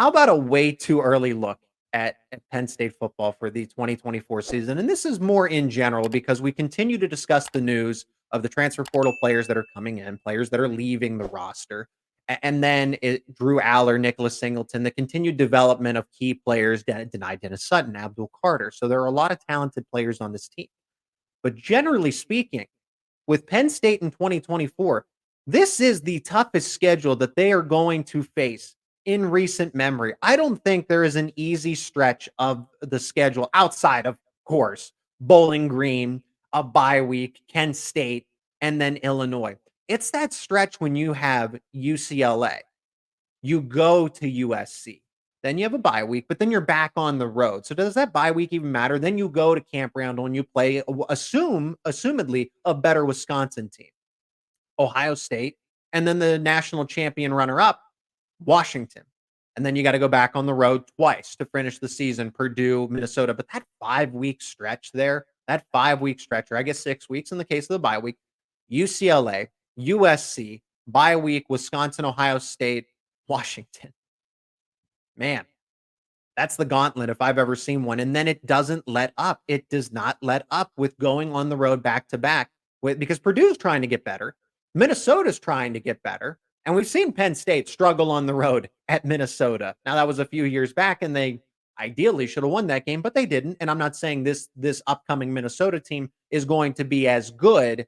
How about a way too early look at Penn State football for the 2024 season? And this is more in general because we continue to discuss the news of the transfer portal players that are coming in, players that are leaving the roster. And then Drew Aller, Nicholas Singleton, the continued development of key players, denied Dennis Sutton, Abdul Carter. So there are a lot of talented players on this team. But generally speaking, with Penn State in 2024, this is the toughest schedule that they are going to face in recent memory. I don't think there is an easy stretch of the schedule outside of course, Bowling Green, a bye week, Kent State, and then Illinois. It's that stretch when you have UCLA, you go to USC, then you have a bye week, but then you're back on the road. So does that bye week even matter? Then you go to Camp Randall and you play, assumedly, a better Wisconsin team, Ohio State, and then the national champion runner-up, Washington. And then you got to go back on the road twice to finish the season, Purdue, Minnesota. But that 5-week stretch there, that 5-week stretch, or I guess 6 weeks in the case of the bye week, UCLA, USC, bye week, Wisconsin, Ohio State, Washington. Man, that's the gauntlet if I've ever seen one. And then it doesn't let up. It does not let up with going on the road back to back because Purdue's trying to get better. Minnesota's trying to get better. And we've seen Penn State struggle on the road at Minnesota. Now, that was a few years back, and they ideally should have won that game, but they didn't. And I'm not saying this upcoming Minnesota team is going to be as good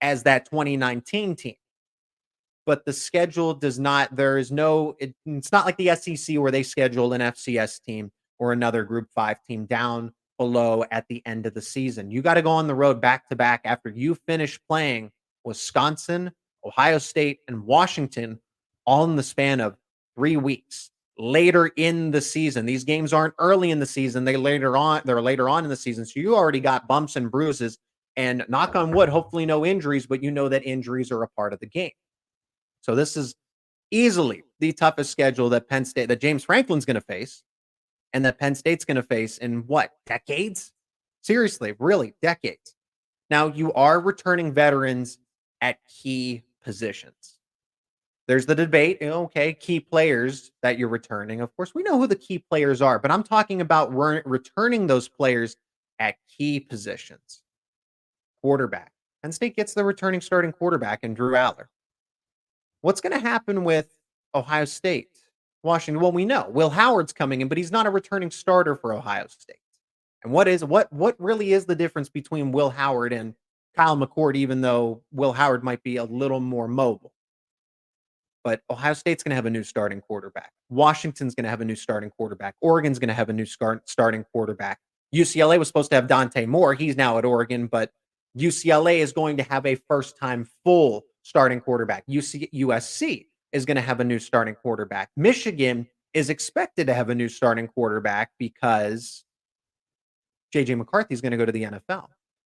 as that 2019 team. But the schedule does not, there is no, it's not like the SEC where they schedule an FCS team or another Group 5 team down below at the end of the season. You got to go on the road back to back after you finish playing Wisconsin, Ohio State, and Washington all in the span of 3 weeks later in the season. These games aren't early in the season. They're later on in the season. So you already got bumps and bruises, and knock on wood, hopefully no injuries, but you know that injuries are a part of the game. So this is easily the toughest schedule that James Franklin's going to face and that Penn State's going to face in what, decades? Seriously, really, decades. Now, you are returning veterans at key positions. There's the debate, okay, key players that you're returning. Of course, we know who the key players are, but I'm talking about returning those players at key positions. Quarterback. Penn State gets the returning starting quarterback in Drew Aller. What's going to happen with Ohio State, Washington? Well, we know Will Howard's coming in, but he's not a returning starter for Ohio State. And what really is the difference between Will Howard and Kyle McCord, even though Will Howard might be a little more mobile? But Ohio State's going to have a new starting quarterback. Washington's going to have a new starting quarterback. Oregon's going to have a new starting quarterback. UCLA was supposed to have Dante Moore. He's now at Oregon, but UCLA is going to have a first-time full starting quarterback. USC is going to have a new starting quarterback. Michigan is expected to have a new starting quarterback because J.J. McCarthy is going to go to the NFL.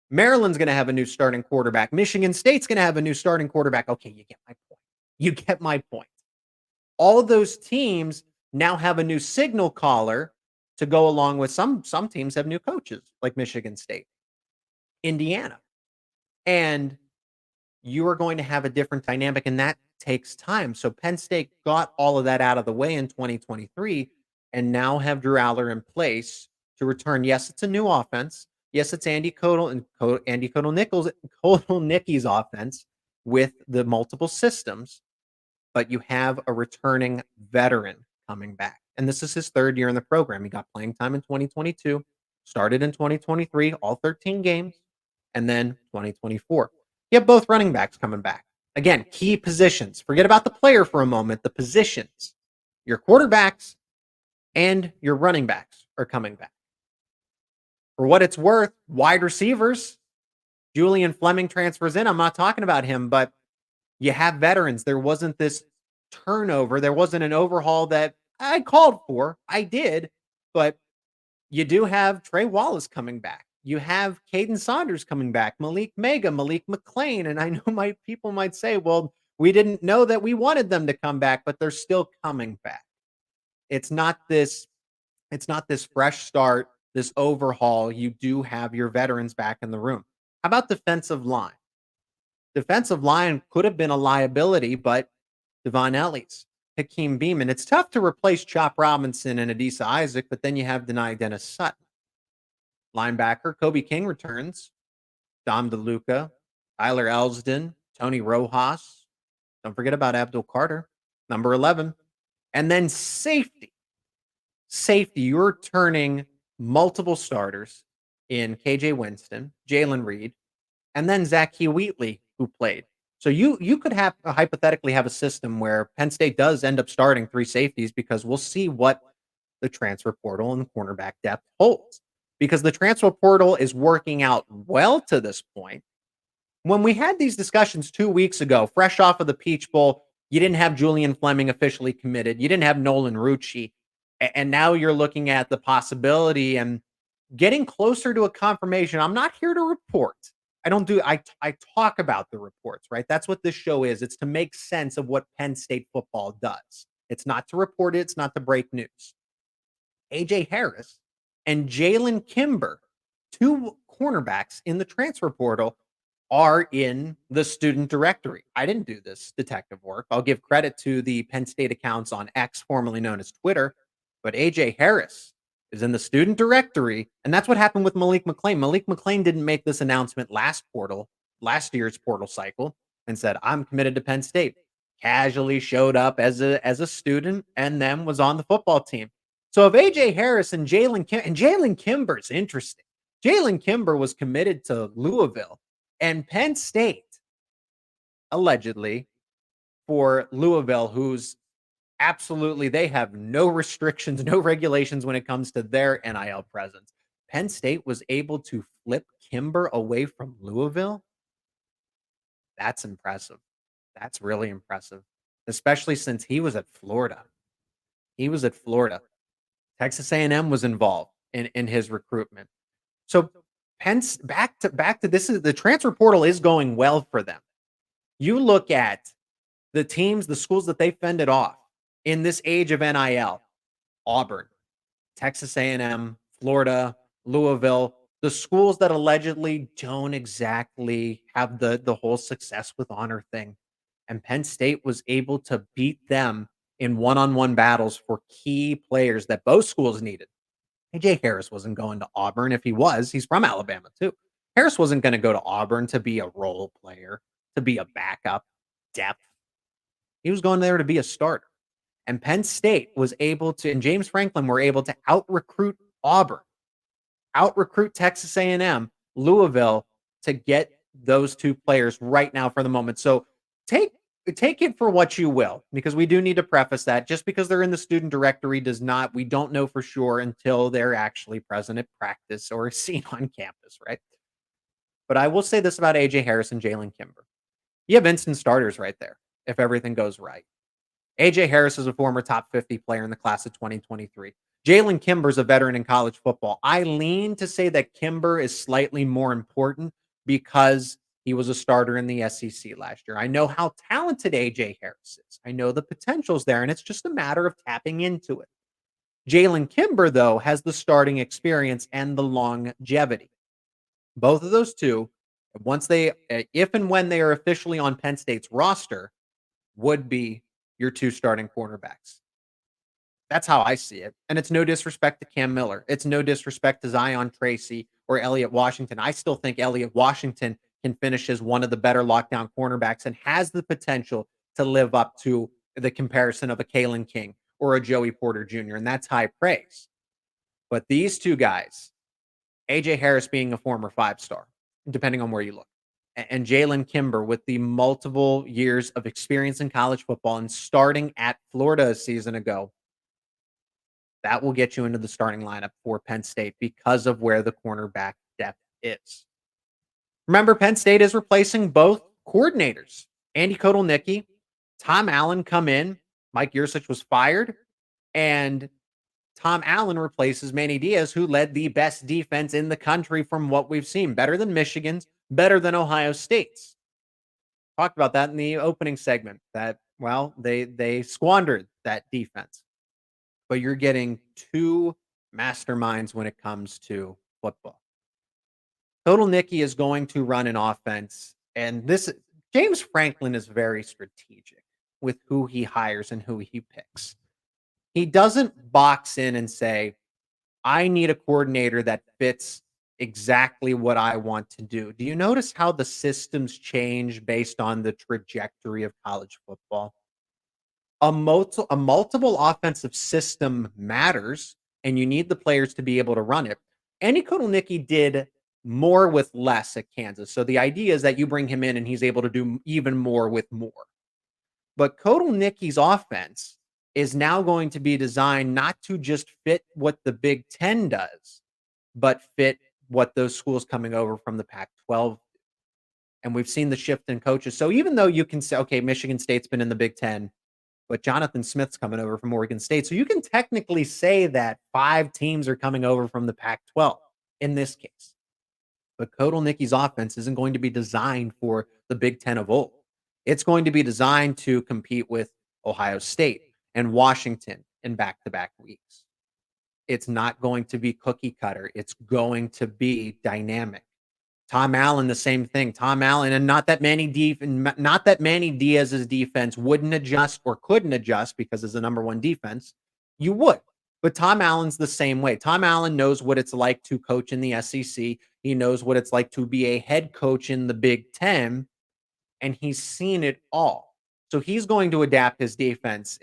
Maryland's going to have a new starting quarterback. Michigan State's going to have a new starting quarterback. Okay, you get my point. You get my point. All of those teams now have a new signal caller to go along with some teams have new coaches, like Michigan State, Indiana. And you are going to have a different dynamic, and that takes time. So Penn State got all of that out of the way in 2023 and now have Drew Aller in place to return. Yes, it's a new offense. Yes, it's Andy Kotelnicki's offense with the multiple systems, but you have a returning veteran coming back. And this is his third year in the program. He got playing time in 2022, started in 2023, all 13 games, and then 2024. You have both running backs coming back. Again, key positions. Forget about the player for a moment. The positions. Your quarterbacks and your running backs are coming back. For what it's worth, wide receivers. Julian Fleming transfers in. I'm not talking about him, but you have veterans. There wasn't this turnover. There wasn't an overhaul that I called for. I did, but you do have Trey Wallace coming back. You have Caden Saunders coming back, Malik Mega, Malik McLean. And I know people might say, well, we didn't know that we wanted them to come back, but they're still coming back. It's not this fresh start, this overhaul. You do have your veterans back in the room. How about defensive line? Defensive line could have been a liability, but Devon Elliott's Hakeem Beamon. It's tough to replace Chop Robinson and Adisa Isaac, but then you have Denai Dennis Sutton. Linebacker Kobe King returns. Dom DeLuca, Tyler Elsdon, Tony Rojas. Don't forget about Abdul Carter, number 11. And then safety. Safety, you're turning multiple starters in KJ Winston, Jalen Reed, and then Zach Wheatley, who played. So you could have hypothetically have a system where Penn State does end up starting three safeties because we'll see what the transfer portal and the cornerback depth holds. Because the transfer portal is working out well to this point. When we had these discussions 2 weeks ago, fresh off of the Peach Bowl, you didn't have Julian Fleming officially committed. You didn't have Nolan Rucci. And now you're looking at the possibility and getting closer to a confirmation. I'm not here to report. I talk about the reports, right? That's what this show is. It's to make sense of what Penn State football does. It's not to report it, it's not to break news. AJ Harris and Jalen Kimber, two cornerbacks in the transfer portal, are in the student directory. I didn't do this detective work. I'll give credit to the Penn State accounts on X, formerly known as Twitter, but AJ Harris is in the student directory, and that's what happened with Malik McClain. Malik McClain didn't make this announcement last year's portal cycle, and said, "I'm committed to Penn State." Casually showed up as a student and then was on the football team. So if AJ Harris and Jalen Kimber's interesting. Jalen Kimber was committed to Louisville, and Penn State, allegedly, for Louisville, who's absolutely, they have no restrictions, no regulations when it comes to their NIL presence. Penn State was able to flip Kimber away from Louisville. That's impressive. That's really impressive, especially since he was at Florida. He was at Florida. Texas A&M was involved in his recruitment. So Penn's back to this is the transfer portal is going well for them. You look at the teams, the schools that they fended off in this age of NIL: Auburn, Texas A&M, Florida, Louisville, the schools that allegedly don't exactly have the whole success with honor thing. And Penn State was able to beat them in one-on-one battles for key players that both schools needed. AJ Harris wasn't going to Auburn. If he was, he's from Alabama too. Harris wasn't going to go to Auburn to be a role player, to be a backup, depth. He was going there to be a starter. And Penn State was able to, and James Franklin were able to out-recruit Auburn, out-recruit Texas A&M, Louisville, to get those two players right now for the moment. So take it for what you will, because we do need to preface that just because they're in the student directory does not, we don't know for sure until they're actually present at practice or seen on campus, right? But I will say this about AJ Harris and Jalen Kimber. You have instant starters right there if everything goes right. AJ Harris is a former top 50 player in the class of 2023. Jalen Kimber's a veteran in college football. I lean to say that Kimber is slightly more important because he was a starter in the SEC last year. I know how talented AJ Harris is. I know the potential's there, and it's just a matter of tapping into it. Jalen Kimber, though, has the starting experience and the longevity. Both of those two, if and when they are officially on Penn State's roster, would be your two starting cornerbacks. That's how I see it. And it's no disrespect to Cam Miller. It's no disrespect to Zion Tracy or Elliott Washington. I still think Elliott Washington can finish as one of the better lockdown cornerbacks and has the potential to live up to the comparison of a Kalen King or a Joey Porter Jr., and that's high praise. But these two guys, AJ Harris being a former 5-star, depending on where you look, and Jalen Kimber with the multiple years of experience in college football and starting at Florida a season ago, that will get you into the starting lineup for Penn State because of where the cornerback depth is. Remember, Penn State is replacing both coordinators. Andy Kotelnicki, Tom Allen come in. Mike Yurcich was fired, and Tom Allen replaces Manny Diaz, who led the best defense in the country from what we've seen. Better than Michigan's, better than Ohio State's. Talked about that in the opening segment, that, well, they squandered that defense. But you're getting two masterminds when it comes to football. Kotelnicki is going to run an offense, and James Franklin is very strategic. with who he hires and who he picks. He doesn't box in and say, I need a coordinator that fits exactly what I want to do. Do you notice how the systems change based on the trajectory of college football? A multiple offensive system matters, and you need the players to be able to run it. Andy Kotelnicki did more with less at Kansas. So the idea is that you bring him in and he's able to do even more with more. But Kotelnicki's offense is now going to be designed not to just fit what the Big Ten does, but fit what those schools coming over from the Pac-12. And we've seen the shift in coaches. So even though you can say, okay, Michigan State's been in the Big Ten, but Jonathan Smith's coming over from Oregon State. So you can technically say that 5 teams are coming over from the Pac-12 in this case. But Kotelnicki's offense isn't going to be designed for the Big Ten of old. It's going to be designed to compete with Ohio State and Washington in back-to-back weeks. It's not going to be cookie cutter. It's going to be dynamic. Tom Allen, the same thing. Tom Allen, and not that Manny Diaz's defense wouldn't adjust or couldn't adjust because it's the number one defense. You would. But Tom Allen's the same way. Tom Allen knows what it's like to coach in the SEC. He knows what it's like to be a head coach in the Big Ten, and he's seen it all. So he's going to adapt his defense.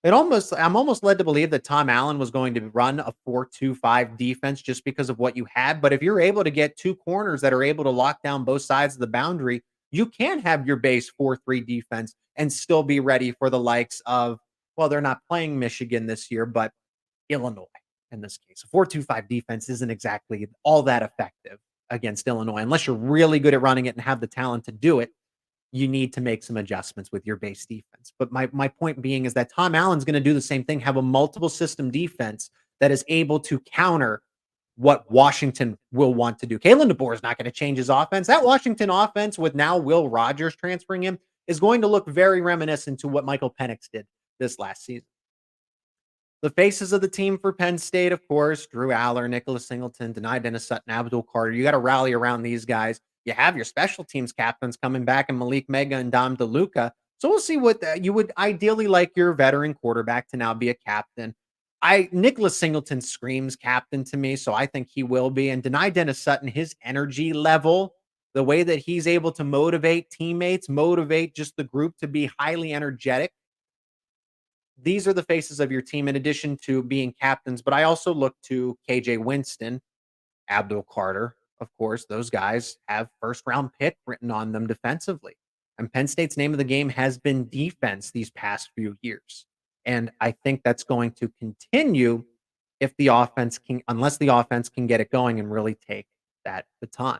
I'm almost led to believe that Tom Allen was going to run a 4-2-5 defense just because of what you had. But if you're able to get 2 corners that are able to lock down both sides of the boundary, you can have your base 4-3 defense and still be ready for the likes of, well, they're not playing Michigan this year, but Illinois in this case. A 4-2-5 defense isn't exactly all that effective against Illinois unless you're really good at running it and have the talent to do it. You need to make some adjustments with your base defense. But my point being is that Tom Allen's going to do the same thing, have a multiple system defense that is able to counter what Washington will want to do. Kalen DeBoer is not going to change his offense. That Washington offense with now Will Rogers transferring him is going to look very reminiscent to what Michael Penix did this last season. The faces of the team for Penn State, of course, Drew Aller, Nicholas Singleton, Denai Dennis Sutton, Abdul Carter. You got to rally around these guys. You have your special teams captains coming back and Malik Mega and Dom DeLuca. So we'll see what you would ideally like your veteran quarterback to now be a captain. Nicholas Singleton screams captain to me, so I think he will be. And Denai Dennis Sutton, his energy level, the way that he's able to motivate teammates, motivate just the group to be highly energetic. These are the faces of your team in addition to being captains, but I also look to KJ Winston, Abdul Carter, of course. Those guys have first round pick written on them defensively. And Penn State's name of the game has been defense these past few years. And I think that's going to continue if the offense can, unless the offense can get it going and really take that baton.